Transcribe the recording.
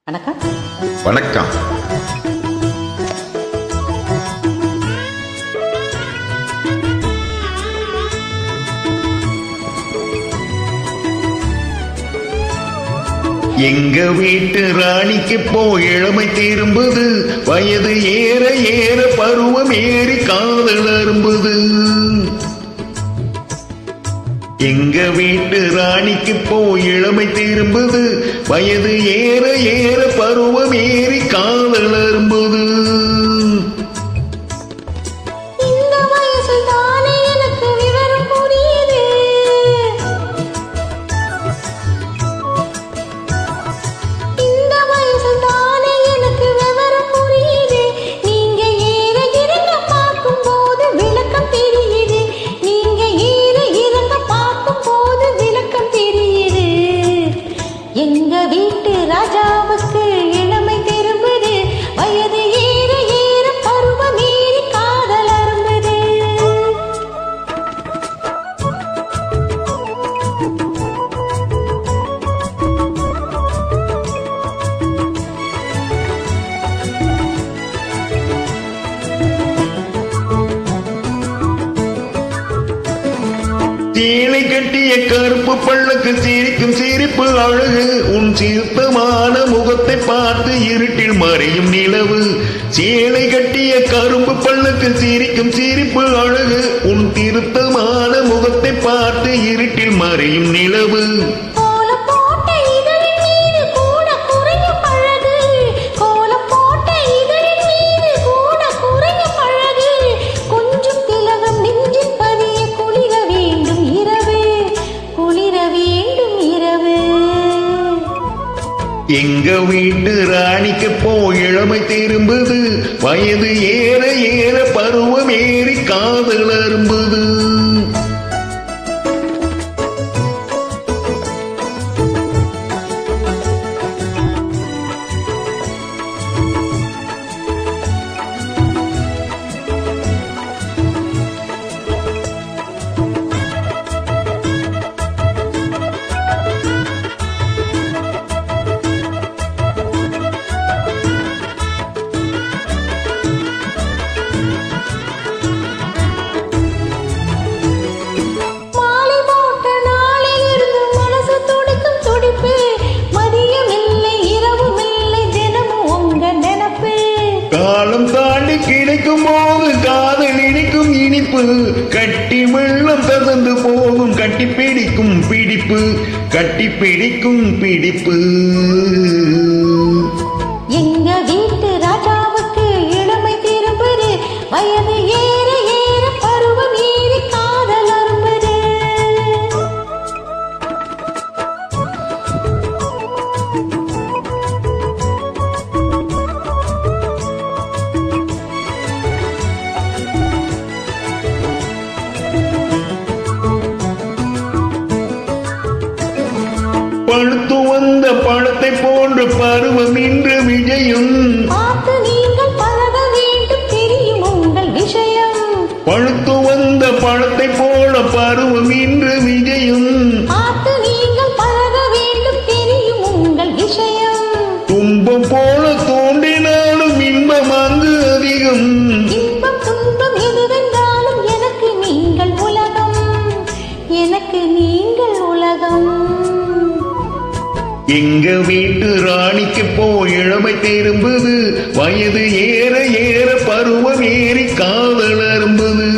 வணக்கம். வணக்கம். எங்க வீட்டு ராணிக்கு இளமை திரும்புது, வயது ஏற ஏற பருவம் ஏறி காதல் அரும்புது. எங்க வீட்டு ராணிக்கு இளமை திரும்புது, வயது ஏற ஏற பருவம் ஏறி காதல் அரும்புது. எங்க வீட்டு ராஜாவுக்கு இளமை திரும்புது, வயது ஏற ஏற பருவம் ஏறி காதல் அரும்புது. சேலை கட்டிய கருப்பு பள்ளக்கு சிரிக்கும் சிரிப்பு அழகு, உன் சிறுத்தமான முகத்தை பார்த்து இருட்டில் மறையும் நிலவு. சேலை கட்டிய கரும்பு பள்ளக்கு சிரிக்கும் சிரிப்பு அழகு, உன் திருத்தமான முகத்தை பார்த்து இருட்டில் மறையும் நிலவு. எங்க வீட்டு ராணிக்கு இளமை திரும்புது, வயது ஏற ஏற பருவம் ஏறி காதல் அரும்புது. காலம் தாண்டி கிடைக்கும் போது காதல் இனிக்கும் இனிப்பு, கட்டி வெள்ளம் தசந்து போகும் கட்டி பிடிக்கும் பிடிப்பு, கட்டி பிடிக்கும் பிடிப்பு. எங்க வீட்டு ராஜாவுக்கு இளமை திரும்புது, வயது ஏற ஏற பருவம் ஏறி காதல் அரும்புது. பழுத்து வந்த பழத்தை போன்ற பருவம் இன்று விஜயம், பார்த்து நீங்கள் பழக வேண்டும் தெரியும் உங்கள் விஷயம். பழுத்து வந்த பழத்தை போல பருவம் இன்று விஜயம், பார்த்து நீங்கள் பழக வேண்டும் தெரியும் உங்கள் விஷயம். துன்பம் போல தோன்றினாலும் இன்பம் அங்கு அதிகம், இன்பம் துன்பம் எதுவென்றாலும் எனக்கு நீங்கள் உலகம், எனக்கு நீங்கள் உலகம். எங்க வீட்டு ராணிக்கு இளமை திரும்புது, வயது ஏற ஏற பருவம் ஏறி காதல் அரும்புது.